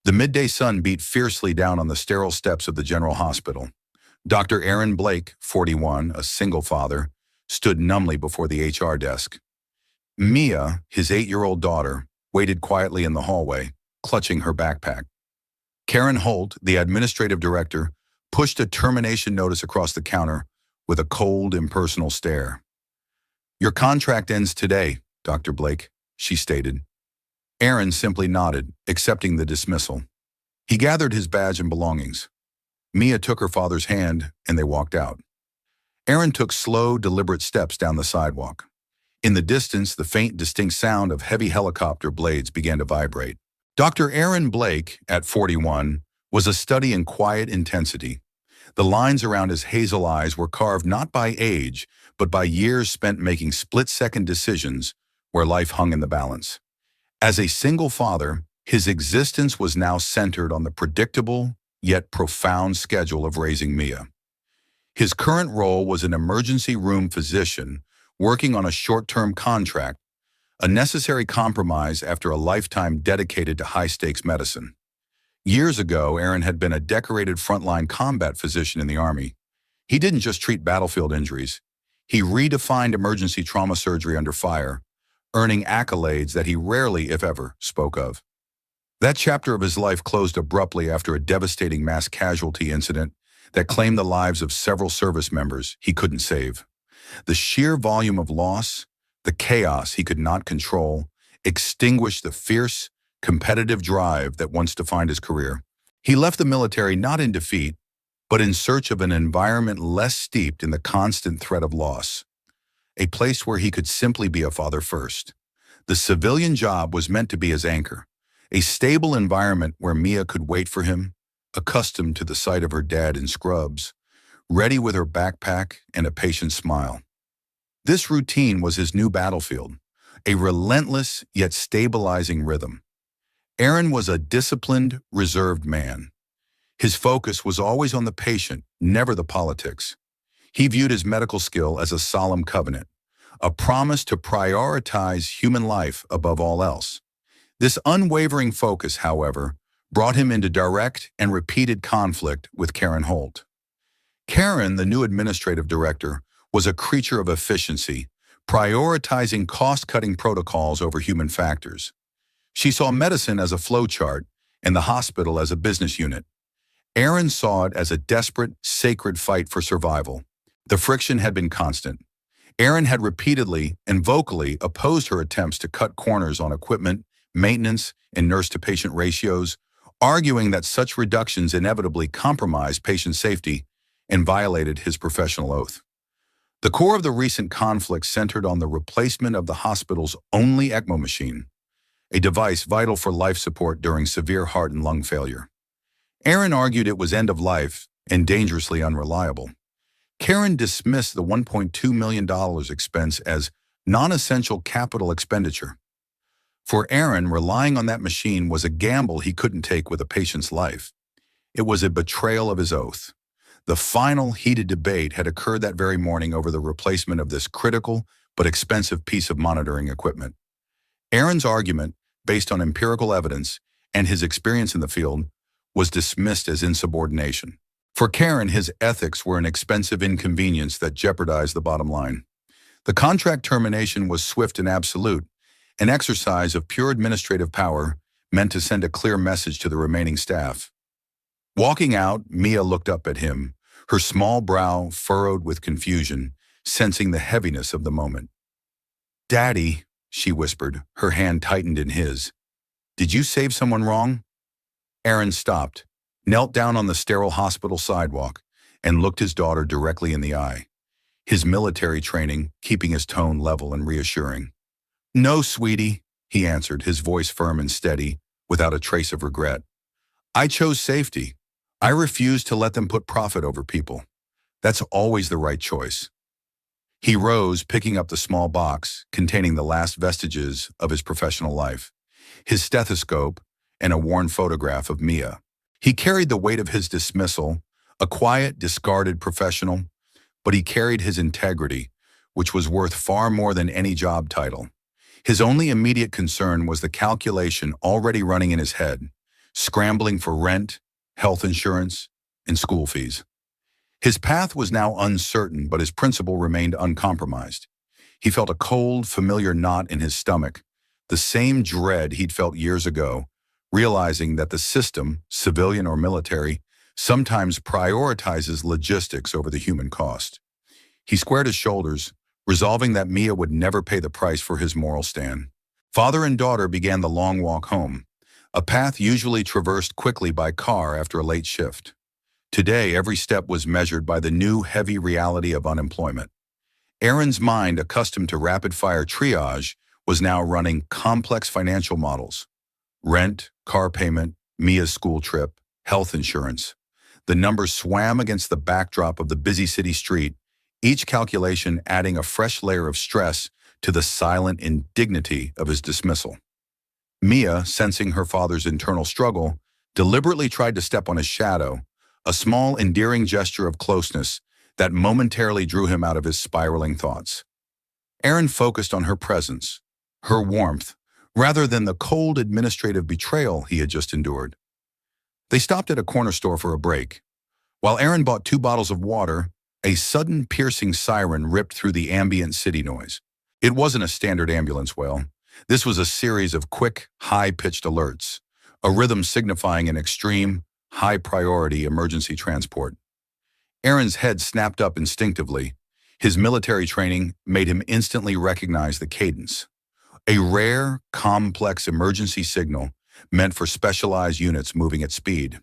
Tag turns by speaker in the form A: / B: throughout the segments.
A: The midday sun beat fiercely down on the sterile steps of the General Hospital. Dr. Aaron Blake, 41, a single father, stood numbly before the HR desk. Mia, his 8-year-old daughter, waited quietly in the hallway, clutching her backpack. Karen Holt, the administrative director, pushed a termination notice across the counter with a cold, impersonal stare. "Your contract ends today, Dr. Blake," she stated. Aaron simply nodded, accepting the dismissal. He gathered his badge and belongings. Mia took her father's hand, and they walked out. Aaron took slow, deliberate steps down the sidewalk. In the distance, the faint, distinct sound of heavy helicopter blades began to vibrate. Dr. Aaron Blake, at 41, was a study in quiet intensity. The lines around his hazel eyes were carved not by age, but by years spent making split-second decisions where life hung in the balance. As a single father, his existence was now centered on the predictable, yet profound schedule of raising Mia. His current role was an emergency room physician working on a short-term contract, a necessary compromise after a lifetime dedicated to high-stakes medicine. Years ago, Aaron had been a decorated frontline combat physician in the Army. He didn't just treat battlefield injuries. He redefined emergency trauma surgery under fire, earning accolades that he rarely, if ever, spoke of. That chapter of his life closed abruptly after a devastating mass casualty incident that claimed the lives of several service members he couldn't save. The sheer volume of loss, the chaos he could not control, extinguished the fierce, competitive drive that once defined his career. He left the military not in defeat, but in search of an environment less steeped in the constant threat of loss. A place where he could simply be a father first. The civilian job was meant to be his anchor, a stable environment where Mia could wait for him, accustomed to the sight of her dad in scrubs, ready with her backpack and a patient smile. This routine was his new battlefield, a relentless yet stabilizing rhythm. Aaron was a disciplined, reserved man. His focus was always on the patient, never the politics. He viewed his medical skill as a solemn covenant, a promise to prioritize human life above all else. This unwavering focus, however, brought him into direct and repeated conflict with Karen Holt. Karen, the new administrative director, was a creature of efficiency, prioritizing cost-cutting protocols over human factors. She saw medicine as a flowchart and the hospital as a business unit. Aaron saw it as a desperate, sacred fight for survival. The friction had been constant. Aaron had repeatedly and vocally opposed her attempts to cut corners on equipment, maintenance, and nurse-to-patient ratios, arguing that such reductions inevitably compromised patient safety and violated his professional oath. The core of the recent conflict centered on the replacement of the hospital's only ECMO machine, a device vital for life support during severe heart and lung failure. Aaron argued it was end of life and dangerously unreliable. Karen dismissed the $1.2 million expense as non-essential capital expenditure. For Aaron, relying on that machine was a gamble he couldn't take with a patient's life. It was a betrayal of his oath. The final heated debate had occurred that very morning over the replacement of this critical but expensive piece of monitoring equipment. Aaron's argument, based on empirical evidence and his experience in the field, was dismissed as insubordination. For Karen, his ethics were an expensive inconvenience that jeopardized the bottom line. The contract termination was swift and absolute, an exercise of pure administrative power meant to send a clear message to the remaining staff. Walking out, Mia looked up at him, her small brow furrowed with confusion, sensing the heaviness of the moment. "Daddy," she whispered, her hand tightened in his. "Did you save someone wrong?" Aaron stopped, knelt down on the sterile hospital sidewalk, and looked his daughter directly in the eye, his military training keeping his tone level and reassuring. "No, sweetie," he answered, his voice firm and steady, without a trace of regret. "I chose safety. I refused to let them put profit over people. That's always the right choice." He rose, picking up the small box containing the last vestiges of his professional life, his stethoscope, and a worn photograph of Mia. He carried the weight of his dismissal, a quiet, discarded professional, but he carried his integrity, which was worth far more than any job title. His only immediate concern was the calculation already running in his head. scrambling for rent, health insurance, and school fees. His path was now uncertain, but his principle remained uncompromised. He felt a cold, familiar knot in his stomach, the same dread he'd felt years ago, realizing that the system, civilian or military, sometimes prioritizes logistics over the human cost. He squared his shoulders, resolving that Mia would never pay the price for his moral stand. Father and daughter began the long walk home, a path usually traversed quickly by car after a late shift. Today, every step was measured by the new heavy reality of unemployment. Aaron's mind, accustomed to rapid-fire triage, was now running complex financial models. Rent, car payment, Mia's school trip, health insurance. The numbers swam against the backdrop of the busy city street, each calculation adding a fresh layer of stress to the silent indignity of his dismissal. Mia, sensing her father's internal struggle, deliberately tried to step on his shadow, a small, endearing gesture of closeness that momentarily drew him out of his spiraling thoughts. Aaron focused on her presence, her warmth, rather than the cold administrative betrayal he had just endured. They stopped at a corner store for a break. While Aaron bought 2 bottles of water, a sudden piercing siren ripped through the ambient city noise. It wasn't a standard ambulance wail. This was a series of quick, high-pitched alerts, a rhythm signifying an extreme, high-priority emergency transport. Aaron's head snapped up instinctively. His military training made him instantly recognize the cadence. A rare, complex emergency signal meant for specialized units moving at speed.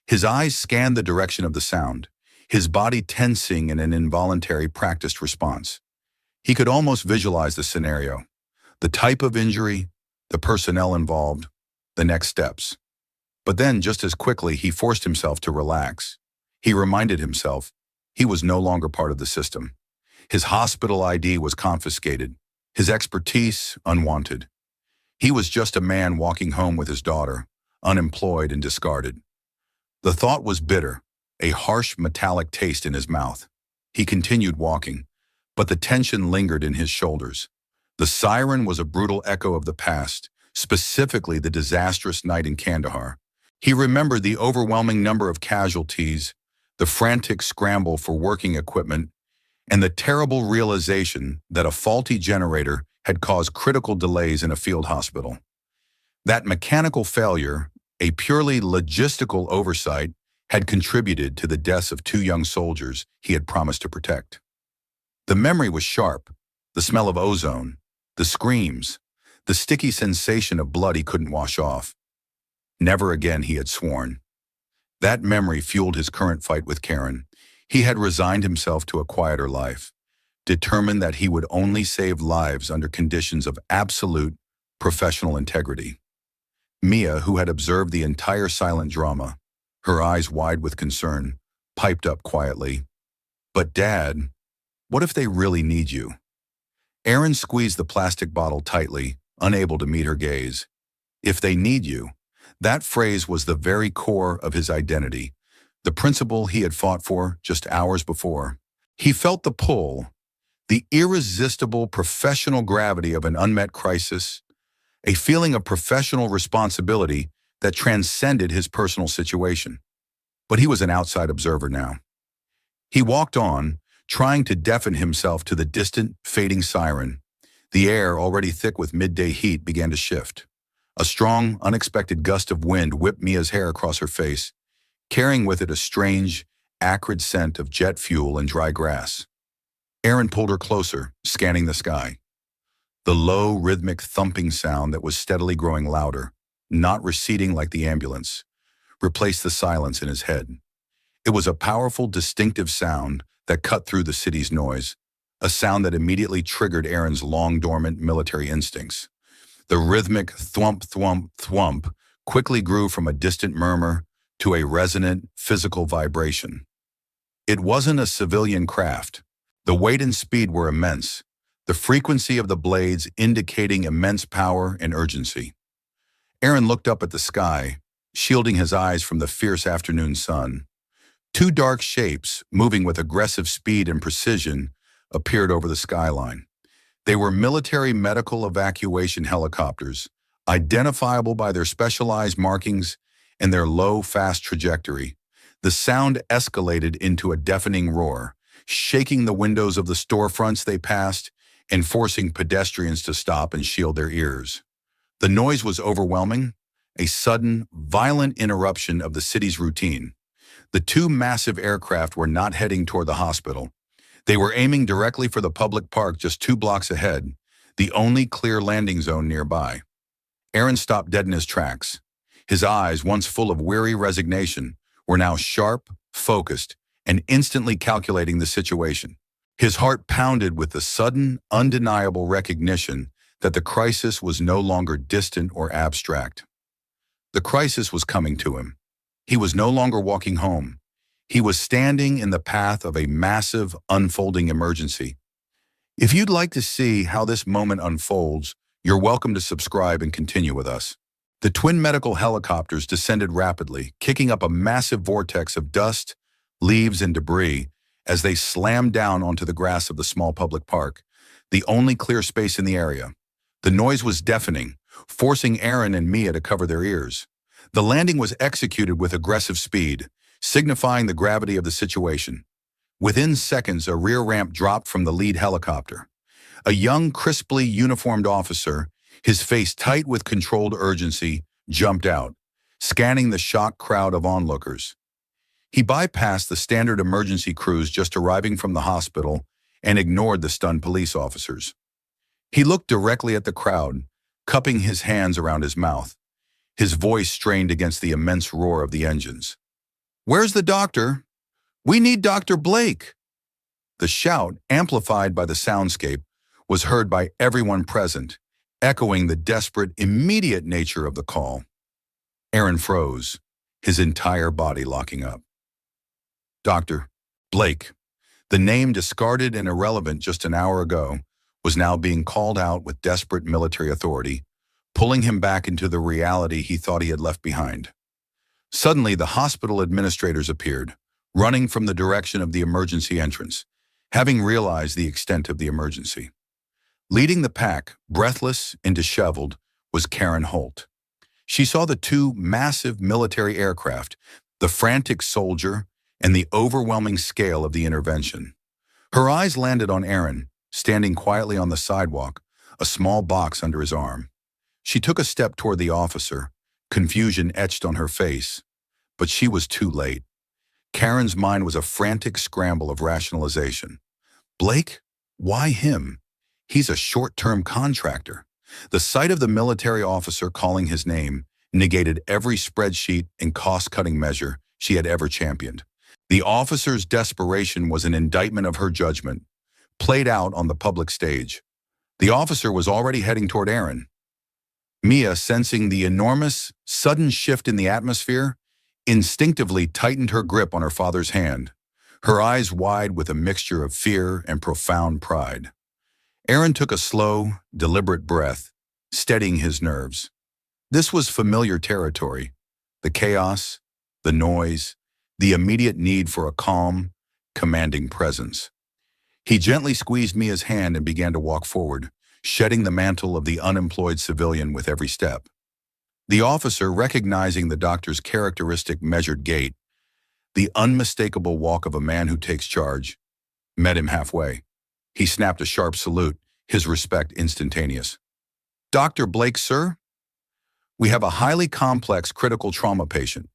A: His eyes scanned the direction of the sound, his body tensing in an involuntary practiced response. He could almost visualize the scenario, the type of injury, the personnel involved, the next steps. But then, just as quickly, he forced himself to relax. He reminded himself he was no longer part of the system. His hospital ID was confiscated, his expertise unwanted. He was just a man walking home with his daughter, unemployed and discarded. The thought was bitter, a harsh metallic taste in his mouth. He continued walking, but the tension lingered in his shoulders. The siren was a brutal echo of the past, specifically the disastrous night in Kandahar. He remembered the overwhelming number of casualties, the frantic scramble for working equipment, and the terrible realization that a faulty generator had caused critical delays in a field hospital. That mechanical failure, a purely logistical oversight, had contributed to the deaths of 2 young soldiers he had promised to protect. The memory was sharp, the smell of ozone, the screams, the sticky sensation of blood he couldn't wash off. Never again, he had sworn. That memory fueled his current fight with Karen. He had resigned himself to a quieter life, determined that he would only save lives under conditions of absolute professional integrity. Mia, who had observed the entire silent drama, her eyes wide with concern, piped up quietly, "But Dad, what if they really need you?" Aaron squeezed the plastic bottle tightly, unable to meet her gaze. If they need you, that phrase was the very core of his identity, the principle he had fought for just hours before. He felt the pull, the irresistible professional gravity of an unmet crisis, a feeling of professional responsibility that transcended his personal situation. But he was an outside observer now. He walked on, trying to deafen himself to the distant, fading siren. The air, already thick with midday heat, began to shift. A strong, unexpected gust of wind whipped Mia's hair across her face, carrying with it a strange, acrid scent of jet fuel and dry grass. Aaron pulled her closer, scanning the sky. The low, rhythmic thumping sound that was steadily growing louder, not receding like the ambulance, replaced the silence in his head. It was a powerful, distinctive sound that cut through the city's noise, a sound that immediately triggered Aaron's long-dormant military instincts. The rhythmic thwump, thwump, thwump quickly grew from a distant murmur to a resonant, physical vibration. It wasn't a civilian craft. The weight and speed were immense, the frequency of the blades indicating immense power and urgency. Aaron looked up at the sky, shielding his eyes from the fierce afternoon sun. 2 dark shapes, moving with aggressive speed and precision, appeared over the skyline. They were military medical evacuation helicopters, identifiable by their specialized markings and their low, fast trajectory. The sound escalated into a deafening roar, shaking the windows of the storefronts they passed and forcing pedestrians to stop and shield their ears. The noise was overwhelming, a sudden, violent interruption of the city's routine. The two massive aircraft were not heading toward the hospital. They were aiming directly for the public park just 2 blocks ahead, the only clear landing zone nearby. Aaron stopped dead in his tracks. His eyes, once full of weary resignation, were now sharp, focused, and instantly calculating the situation. His heart pounded with the sudden, undeniable recognition that the crisis was no longer distant or abstract. The crisis was coming to him. He was no longer walking home. He was standing in the path of a massive, unfolding emergency. If you'd like to see how this moment unfolds, you're welcome to subscribe and continue with us. The twin medical helicopters descended rapidly, kicking up a massive vortex of dust, leaves, and debris as they slammed down onto the grass of the small public park, the only clear space in the area. The noise was deafening, forcing Aaron and Mia to cover their ears. The landing was executed with aggressive speed, signifying the gravity of the situation. Within seconds, a rear ramp dropped from the lead helicopter. A young, crisply uniformed officer, his face tight with controlled urgency, jumped out, scanning the shocked crowd of onlookers. He bypassed the standard emergency crews just arriving from the hospital and ignored the stunned police officers. He looked directly at the crowd, cupping his hands around his mouth. His voice strained against the immense roar of the engines. "Where's the doctor? We need Dr. Blake!" The shout, amplified by the soundscape, was heard by everyone present, echoing the desperate, immediate nature of the call. Aaron froze, his entire body locking up. Dr. Blake, the name discarded and irrelevant just an hour ago, was now being called out with desperate military authority, pulling him back into the reality he thought he had left behind. Suddenly, the hospital administrators appeared, running from the direction of the emergency entrance, having realized the extent of the emergency. Leading the pack, breathless and disheveled, was Karen Holt. She saw the two massive military aircraft, the frantic soldier, and the overwhelming scale of the intervention. Her eyes landed on Aaron, standing quietly on the sidewalk, a small box under his arm. She took a step toward the officer, confusion etched on her face, but she was too late. Karen's mind was a frantic scramble of rationalization. Blake? Why him? He's a short-term contractor. The sight of the military officer calling his name negated every spreadsheet and cost-cutting measure she had ever championed. The officer's desperation was an indictment of her judgment, played out on the public stage. The officer was already heading toward Aaron. Mia, sensing the enormous, sudden shift in the atmosphere, instinctively tightened her grip on her father's hand, her eyes wide with a mixture of fear and profound pride. Aaron took a slow, deliberate breath, steadying his nerves. This was familiar territory. The chaos, the noise, the immediate need for a calm, commanding presence. He gently squeezed Mia's hand and began to walk forward, shedding the mantle of the unemployed civilian with every step. The officer, recognizing the doctor's characteristic measured gait, the unmistakable walk of a man who takes charge, met him halfway. He snapped a sharp salute, his respect instantaneous. "Dr. Blake, sir? We have a highly complex critical trauma patient.